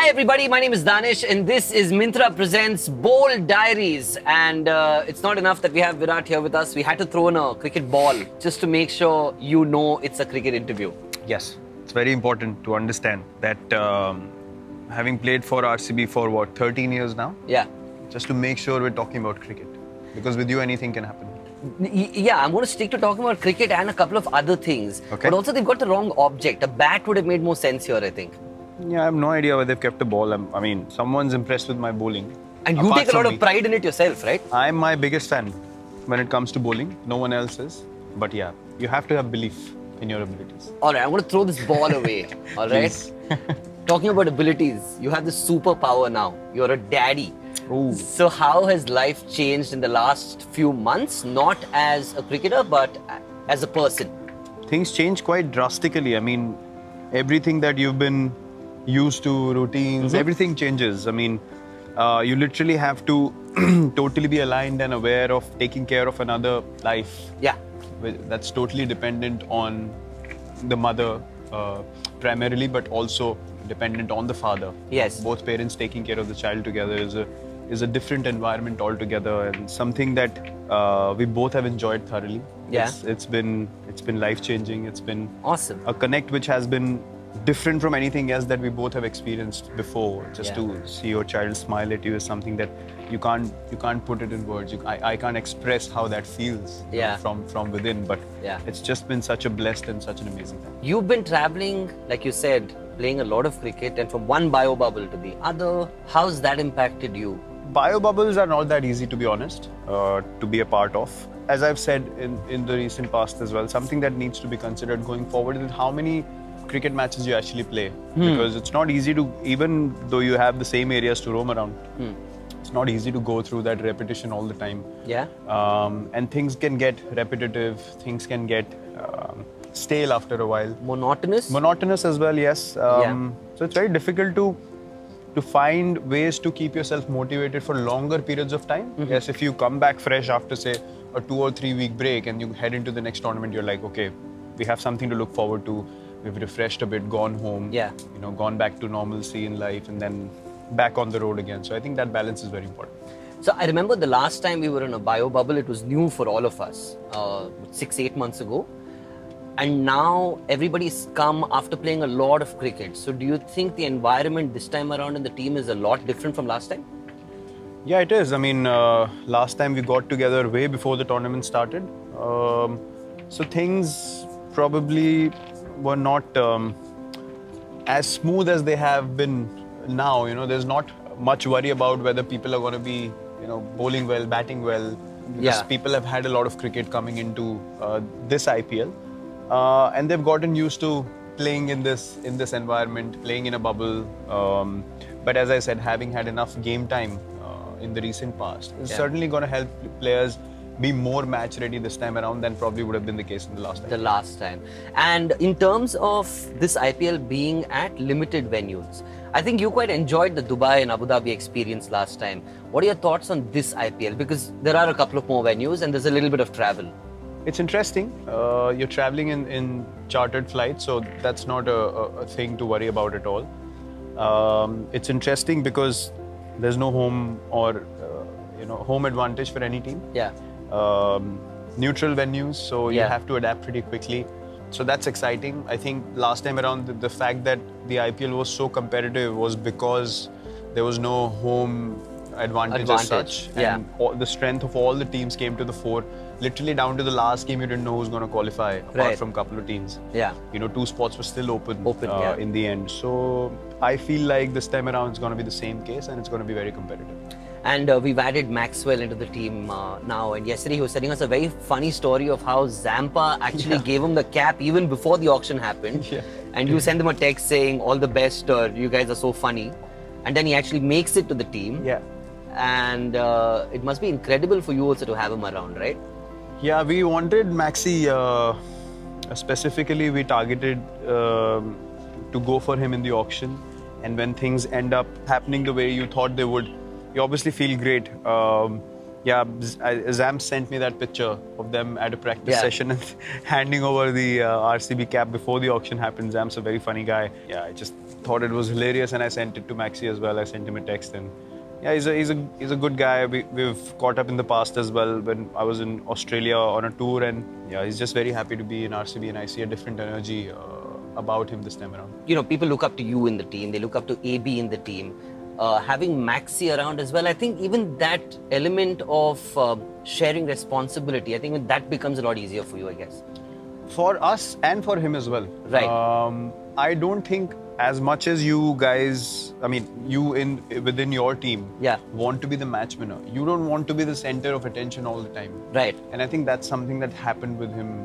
Hi everybody, my name is Danish and this is Myntra Presents Bold Diaries. And it's not enough that we have Virat here with us. We had to throw in a cricket ball just to make sure you know it's a cricket interview. Yes, it's very important to understand that having played for RCB for what, 13 years now? Yeah. Just to make sure we're talking about cricket. Because with you, anything can happen. Yeah, I'm going to stick to talking about cricket and a couple of other things. Okay. But also they've got the wrong object. A bat would have made more sense here, I think. Yeah, I have no idea where they've kept the ball. I mean, someone's impressed with my bowling. And you take a lot of pride in it yourself, right? I'm my biggest fan when it comes to bowling. No one else is. But yeah, you have to have belief in your abilities. All right, I'm going to throw this ball away. All right? Talking about abilities, you have this superpower now. You're a daddy. Ooh. So how has life changed in the last few months? Not as a cricketer, but as a person. Things change quite drastically. I mean, everything that you've been used to, routines, everything changes. I mean, you literally have to totally be aligned and aware of taking care of another life. Yeah. That's totally dependent on the mother primarily, but also dependent on the father. Yes. Both parents taking care of the child together is a different environment altogether, and something that we both have enjoyed thoroughly. Yeah. It's been life-changing. It's been awesome. A connect which has been different from anything else that we both have experienced before. Just to see your child smile at you is something that you can't put it in words. I can't express how that feels from within. But it's just been such a blessed and such an amazing time. You've been traveling, like you said, playing a lot of cricket, and from one bio bubble to the other. How's that impacted you? Bio bubbles are not that easy, to be honest, to be a part of. As I've said in the recent past as well, something that needs to be considered going forward is how many cricket matches you actually play. Because it's not easy to, even though you have the same areas to roam around, it's not easy to go through that repetition all the time. Yeah. And things can get repetitive, things can get stale after a while. Monotonous? Monotonous as well, yes. So it's very difficult to find ways to keep yourself motivated for longer periods of time. Yes, if you come back fresh after, say, a 2 or 3 week break and you head into the next tournament, you're like, okay, we have something to look forward to. We've refreshed a bit, gone home, gone back to normalcy in life, and then back on the road again. So I think that balance is very important. So I remember the last time we were in a bio bubble, it was new for all of us, 6-8 months ago. And now everybody's come after playing a lot of cricket. So do you think the environment this time around in the team is a lot different from last time? Yeah, it is. I mean, last time we got together way before the tournament started. So things probably were not as smooth as they have been now. You know, there's not much worry about whether people are going to be, bowling well, batting well. Because people have had a lot of cricket coming into this IPL. And they've gotten used to playing in this environment, playing in a bubble. But as I said, having had enough game time in the recent past is certainly going to help players be more match ready this time around than probably would have been the case in the last time. And in terms of this IPL being at limited venues, I think you quite enjoyed the Dubai and Abu Dhabi experience last time. What are your thoughts on this IPL? Because there are a couple of more venues and there's a little bit of travel. It's interesting. You're traveling in chartered flights, so that's not a thing to worry about at all. It's interesting because there's no home or home advantage for any team. Yeah. Neutral venues, so you have to adapt pretty quickly. So that's exciting. I think last time around, the fact that the IPL was so competitive was because there was no home advantage as such. And the strength of all the teams came to the fore. Literally down to the last game, you didn't know who's going to qualify, apart from a couple of teams. Yeah. 2 spots were still open in the end. So I feel like this time around it's going to be the same case and it's going to be very competitive. And we've added Maxwell into the team now. And yesterday he was telling us a very funny story of how Zampa actually gave him the cap even before the auction happened. And you send him a text saying, all the best, you guys are so funny. And then he actually makes it to the team. Yeah. And it must be incredible for you also to have him around, right? Yeah, we wanted Maxi, specifically we targeted to go for him in the auction. And when things end up happening the way you thought they would, you obviously feel great. Yeah, Zam sent me that picture of them at a practice session and handing over the RCB cap before the auction happened. Zam's a very funny guy. Yeah, I just thought it was hilarious and I sent it to Maxi as well. I sent him a text and yeah, he's a good guy. We've caught up in the past as well when I was in Australia on a tour, and yeah, he's just very happy to be in RCB and I see a different energy about him this time around. You know, people look up to you in the team. They look up to AB in the team. Having Maxi around as well, I think even that element of sharing responsibility, I think that becomes a lot easier for you, I guess. For us and for him as well. Right. I don't think as much as you guys, I mean, you within your team want to be the match winner. You don't want to be the center of attention all the time. Right. And I think that's something that happened with him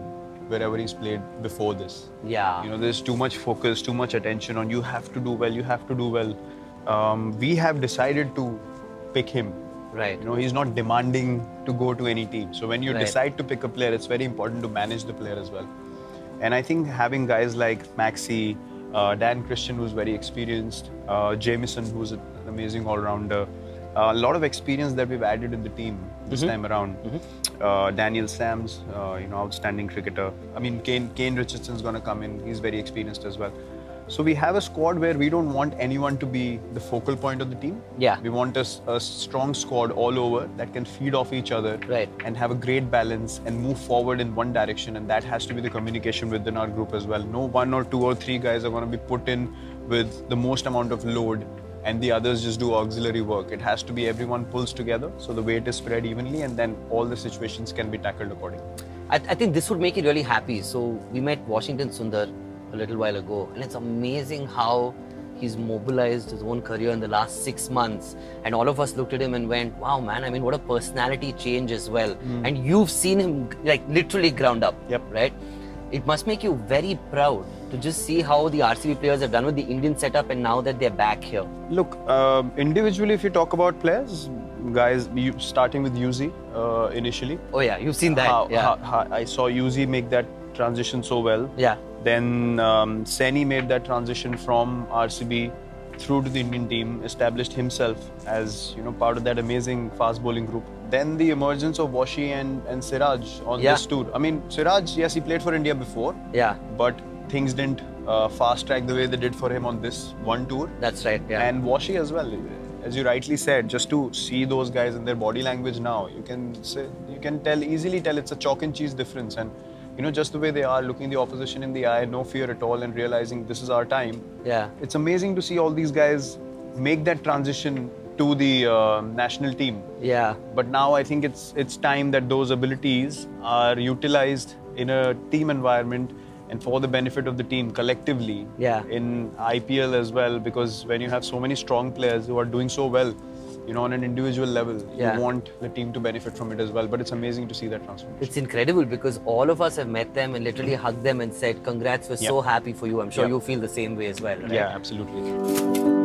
wherever he's played before this. Yeah. You know, there's too much focus, too much attention on you have to do well, you have to do well. We have decided to pick him. Right. You know, he's not demanding to go to any team. So when you decide to pick a player, it's very important to manage the player as well. And I think having guys like Maxi, Dan Christian, who's very experienced, Jamieson, who's an amazing all-rounder, a lot of experience that we've added in the team this time around. Daniel Sams, you know, outstanding cricketer. I mean, Kane Richardson's going to come in. He's very experienced as well. So we have a squad where we don't want anyone to be the focal point of the team. Yeah. We want a strong squad all over that can feed off each other and have a great balance and move forward in one direction. And that has to be the communication within our group as well. No 1 or 2 or 3 guys are going to be put in with the most amount of load and the others just do auxiliary work. It has to be everyone pulls together so the weight is spread evenly and then all the situations can be tackled accordingly. I think this would make you really happy. So we met Washington Sundar a little while ago, and it's amazing how he's mobilized his own career in the last 6 months. And all of us looked at him and went, wow, man, I mean, what a personality change as well. And you've seen him like literally ground up, right? It must make you very proud to just see how the RCB players have done with the Indian setup and now that they're back here. Look, individually, if you talk about players, guys, starting with Yuzi initially. Oh yeah, you've seen that. I saw Yuzi make that transition so well. Yeah. Then Saini made that transition from RCB through to the Indian team, established himself as, you know, part of that amazing fast bowling group. Then the emergence of Washi and Siraj on this tour. I mean, Siraj, yes, he played for India before. Yeah. But things didn't fast track the way they did for him on this one tour. That's right. Yeah. And Washi as well. As you rightly said, just to see those guys in their body language now, you can easily tell it's a chalk and cheese difference. And you know, just the way they are, looking the opposition in the eye, no fear at all, and realizing this is our time. Yeah. It's amazing to see all these guys make that transition to the national team. Yeah. But now I think it's time that those abilities are utilized in a team environment and for the benefit of the team collectively. Yeah. In IPL as well, because when you have so many strong players who are doing so well, you know, on an individual level, you want the team to benefit from it as well. But it's amazing to see that transformation. It's incredible because all of us have met them and literally hugged them and said, congrats, we're so happy for you. I'm sure you feel the same way as well, right? Yeah, absolutely.